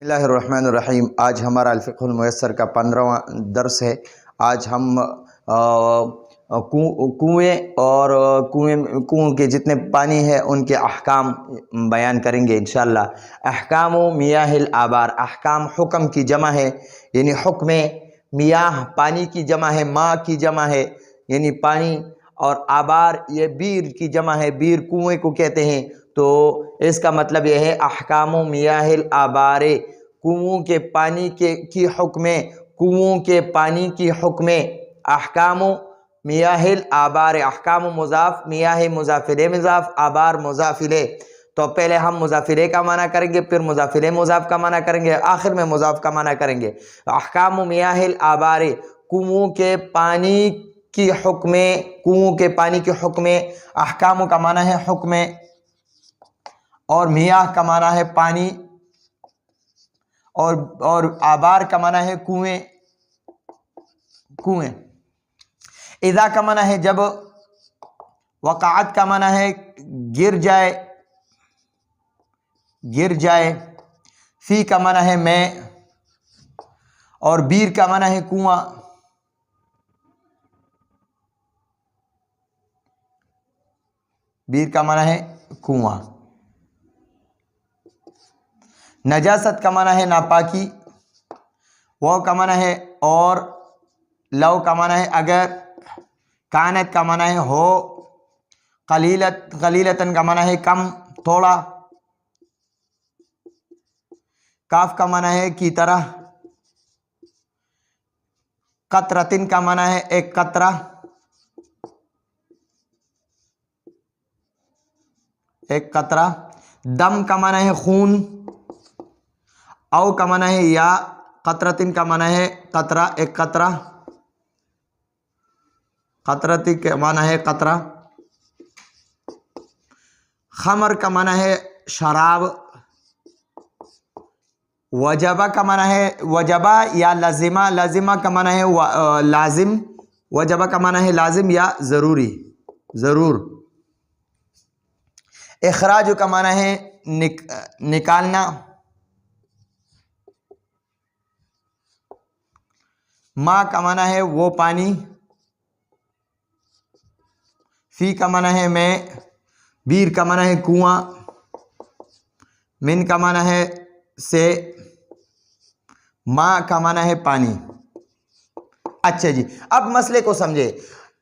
بسم اللہ الرحمن الرحیم۔ آج ہمارا الفقہ المیسر کا 15واں درس ہے۔ آج ہم کنویں اور کنویں کے جتنے پانی ہے ان کے احکام بیان کریں گے انشاءاللہ۔ احکام میاہ الآبار، احکام حکم کی جمع ہے، یعنی حکم میاہ پانی کی جمع ہے، ماء کی جمع ہے یعنی پانی، اور آبار یہ بیر کی جمع ہے، بیر کنویں کو کہتے ہیں۔ تو اس کا مطلب یہ ہے احکام میاہ الآبار، کنووں کے پانی کی حکمیں، کنووں کے پانی کی حکمیں۔ احکام میاہ الآبار، احکام مضاف، میاہ مضاف الیہ مضاف، آبار مضاف الیہ۔ تو پہلے ہم مضاف الیہ کا معنی کریں گے، پھر مضاف الیہ مضاف کا معنی کریں گے، آخر میں مضاف کا معنی کریں گے۔ احکام میاہ الآبار، کنووں کے پانی کی حکمیں، کنووں کے پانی کی حکمیں۔ احکام کا معنی ہے حکمیں، اور میاہ کا معنی ہے پانی، اور آبار کا معنی ہے کنویں، کنویں۔ اذا کا معنی ہے جب، وقعت کا معنی ہے گر جائے، گر جائے۔ فی کا معنی ہے میں، اور بیر کا معنی ہے کنواں۔ بیر کا معنی ہے کنواں۔ نجاست کا معنی ہے ناپاکی، وہ کا معنی ہے اور، لو کا معنی ہے اگر، کانت کا معنی ہے ہو، قلیلتن کا معنی ہے کم، تھوڑا۔ کاف کا معنی ہے کی طرح۔ قطرتن کا معنی ہے ایک قطرہ، ایک قطرہ۔ دم کا معنی ہے خون، او کا معنی ہے یا، قطرتن کا معنی ہے قطرہ، ایک قطرہ، قطرتی کا معنی ہے قطرہ۔ خمر کا معنی ہے شراب۔ وجبہ کا معنی ہے وجبہ یا لازمہ، لازمہ کا معنی ہے لازم، وجبہ کا معنی ہے لازم یا ضروری، ضرور۔ اخراج کا معنی ہے نکالنا۔ ماء کا معنی ہے وہ پانی۔ فی کا معنی ہے میں، بیر کا معنی ہے کنواں، من کا معنی ہے سے، ماء کا معنی ہے پانی۔ اچھا جی، اب مسئلے کو سمجھے۔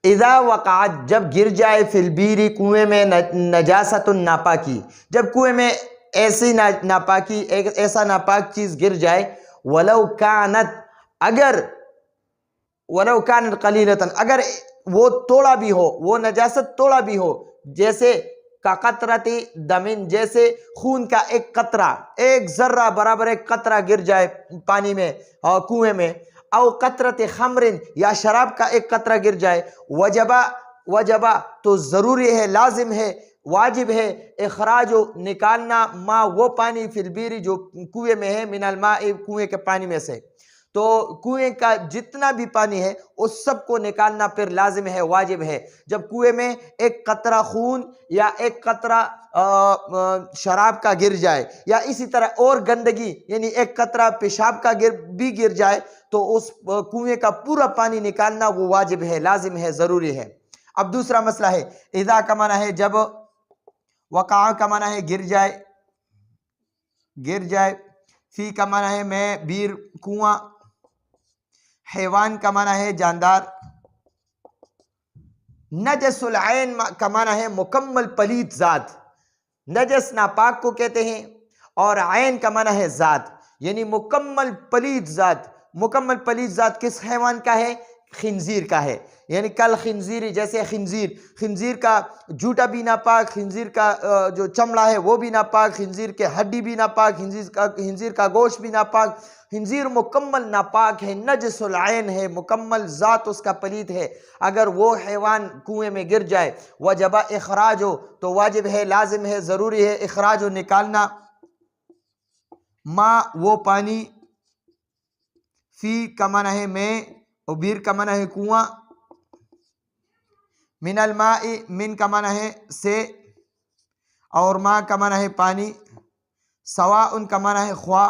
اذا وقعت، جب گر جائے، فی البیر کنویں میں، نجاست ناپاکی، جب کنویں میں ایسی ناپاکی، ایسا ناپاک چیز گر جائے، ولو کانت، اگر، ولو کانت قلیلتن، اگر وہ توڑا بھی ہو، وہ نجاست توڑا بھی ہو، جیسے کا قطرت دمن، جیسے خون کا ایک قطرہ، ایک ذرہ برابر ایک قطرہ گر جائے پانی میں اور کنویں میں، او قطرت خمر، یا شراب کا ایک قطرہ گر جائے، وجبہ تو ضروری ہے، لازم ہے، واجب ہے، اخراج نکالنا، ما وہ پانی، فی البیر جو کنویں میں ہے، من الماء کنویں کے پانی میں سے۔ تو کنویں کا جتنا بھی پانی ہے اس سب کو نکالنا پھر لازم ہے، واجب ہے۔ جب کنویں میں ایک قطرہ خون یا ایک قطرہ شراب کا گر جائے، یا اسی طرح اور گندگی، یعنی ایک قطرہ پیشاب کا بھی گر جائے، تو اس کنویں کا پورا پانی نکالنا وہ واجب ہے، لازم ہے، ضروری ہے۔ اب دوسرا مسئلہ ہے، اذا کا معنی ہے جب، وقع کا معنی ہے گر جائے، گر جائے۔ فی کا معنی ہے میں، بیر کنواں۔ حیوان کا معنی ہے جاندار۔ نجس العین کا معنی ہے مکمل پلید ذات، نجس ناپاک کو کہتے ہیں، اور عین کا معنی ہے ذات، یعنی مکمل پلید ذات۔ مکمل پلید ذات کس حیوان کا ہے؟ خنزیر کا ہے، یعنی کل خنزیر، جیسے خنزیر، خنزیر کا جوٹا بھی ناپاک، خنزیر کا جو چمڑا ہے وہ بھی ناپاک، خنزیر کے ہڈی بھی ناپاک، خنزیر کا گوشت بھی ناپاک۔ خنزیر مکمل ناپاک ہے، نجس العین ہے، مکمل ذات اس کا پلید ہے۔ اگر وہ حیوان کنویں میں گر جائے، وجبہ اخراج ہو تو واجب ہے، لازم ہے، ضروری ہے، اخراج و نکالنا، ماء وہ پانی، فی کا معنی ہے میں، اور بیر کا معنی ہے کنواں، من الماء، من کا معنی ہے سے، اور ماء کا معنی ہے پانی، سواء کا معنی ہے خواہ،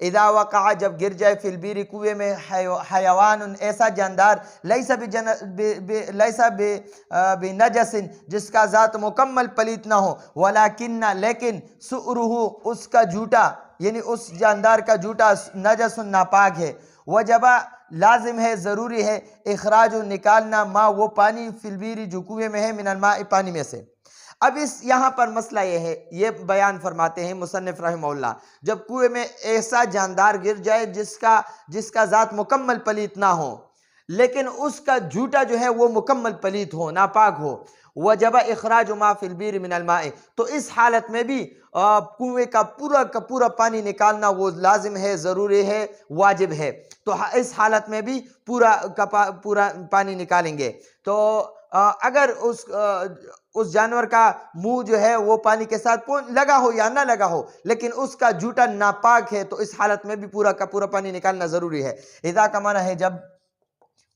اذا وقع جب گر جائے فی البیر کنویں میں حیوان ایسا جاندار لیس بنجس جس کا ذات مکمل پلیت نہ ہو ولیکن لیکن سؤرہ اس کا جھوٹا یعنی اس جاندار کا جھوٹا نجس ناپاک ہے وجبہ لازم ہے ضروری ہے اخراج نکالنا ما وہ پانی فی البیر جو کنویں میں ہے من الماء پانی میں سے۔ اب اس یہاں پر مسئلہ یہ ہے، یہ بیان فرماتے ہیں مصنف رحمہ اللہ، جب کنویں میں ایسا جاندار گر جائے جس کا ذات مکمل پلیت نہ ہو لیکن اس کا جھوٹا جو ہے وہ مکمل پلیت ہو، ناپاک ہو، وجب اخراج ما فی البیر من الماء، تو اس حالت میں بھی کنویں کا پورا پانی نکالنا وہ لازم ہے، ضروری ہے، واجب ہے۔ تو اس حالت میں بھی پورا پانی نکالیں گے۔ تو اگر اس جانور کا منہ جو ہے وہ پانی کے ساتھ لگا ہو یا نہ لگا ہو لیکن اس کا جھوٹا ناپاک ہے تو اس حالت میں بھی پورا کا پورا پانی نکالنا ضروری ہے۔ اذا کا معنی ہے جب،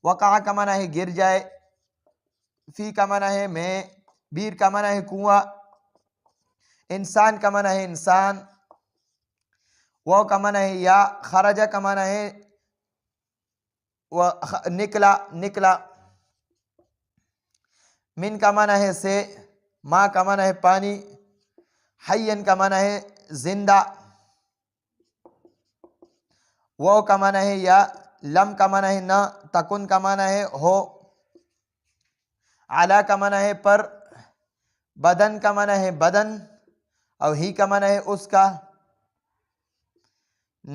وقع کا معنی ہے گر جائے، فی کا معنی ہے میں، بیر کا معنی ہے کنواں، انسان کا معنی ہے انسان، وہ کا معنی ہے یا، خرجہ کا معنی ہے نکلا، من کا معنی ہے سے، ما کا معنی ہے پانی، حین کا معنی ہے زندہ، وہ کا معنی ہے یا، لم کا معنی ہے نہ، تکن کا معنی ہے ہو، علا کا معنی ہے پر، بدن کا معنی ہے بدن، اور ہی کا معنی ہے اس کا،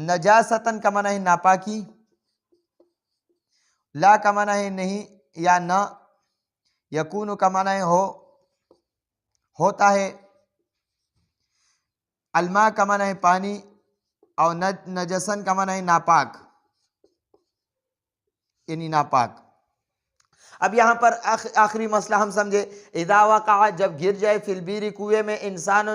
نجاستن کا معنی ہے ناپاکی، لا کا معنی ہے نہیں یا نہ، یکون کا معنی ہے ہوتا ہے، الماء کا معنی ہے پانی، اور نجسن کا معنی ہے ناپاک، یعنی ناپاک۔ اب یہاں پر آخری مسئلہ ہم سمجھے، اذا وقع جب گر جائے فی البیر کنویں میں انسان،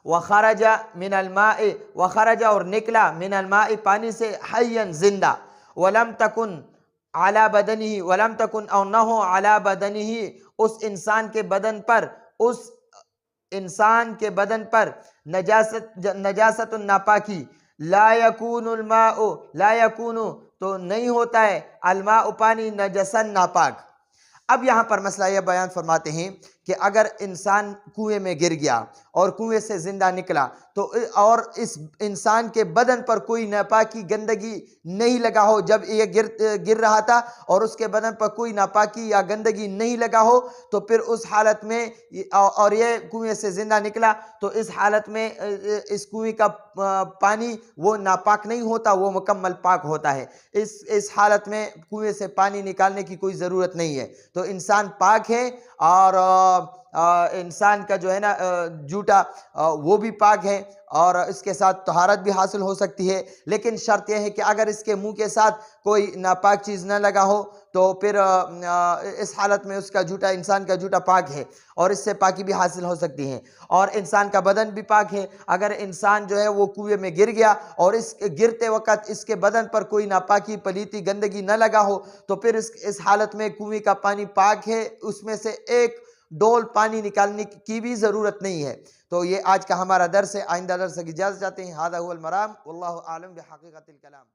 وخرج من الماء، وخرج اور نکلا من الماء پانی سے، حیا زندہ، ولم تکن علی بدنہ، ولم تکن اور نہ ہو علی بدنہ اس انسان کے بدن پر نجاست ناپاکی، لا یکون الماء، لا یکون تو نہیں ہوتا ہے، الماء پانی، نجسن ناپاک۔ اب یہاں پر مسئلہ یہ بیان فرماتے ہیں کہ اگر انسان کنویں میں گر گیا اور کنویں سے زندہ نکلا تو اور اس انسان کے بدن پر کوئی ناپاکی گندگی نہیں لگا ہو، جب یہ گر رہا تھا اور اس کے بدن پر کوئی ناپاکی یا گندگی نہیں لگا ہو تو پھر اس حالت میں، اور یہ کنویں سے زندہ نکلا تو اس حالت میں اس کنویں کا پانی وہ ناپاک نہیں ہوتا، وہ مکمل پاک ہوتا ہے۔ اس حالت میں کنویں سے پانی نکالنے کی کوئی ضرورت نہیں ہے، تو انسان پاک ہے، اور انسان کا جو ہے نا جھوٹا وہ بھی پاک ہے، اور اس کے ساتھ طہارت بھی حاصل ہو سکتی ہے، لیکن شرط یہ ہے کہ اگر اس کے منہ کے ساتھ کوئی ناپاک چیز نہ لگا ہو تو پھر اس حالت میں اس کا جھوٹا، انسان کا جھوٹا پاک ہے، اور اس سے پاکی بھی حاصل ہو سکتی ہے، اور انسان کا بدن بھی پاک ہے۔ اگر انسان جو ہے وہ کنویں میں گر گیا اور اس گرتے وقت اس کے بدن پر کوئی ناپاکی، پلیتی، گندگی نہ لگا ہو تو پھر اس حالت میں کنویں کا پانی پاک ہے، اس میں سے ایک ڈول پانی نکالنے کی بھی ضرورت نہیں ہے۔ تو یہ آج کا ہمارا درس ہے، آئندہ درس کی اجازت چاہتے ہیں۔ ھذا هو المرام واللہ اعلم بحقیقت الکلام۔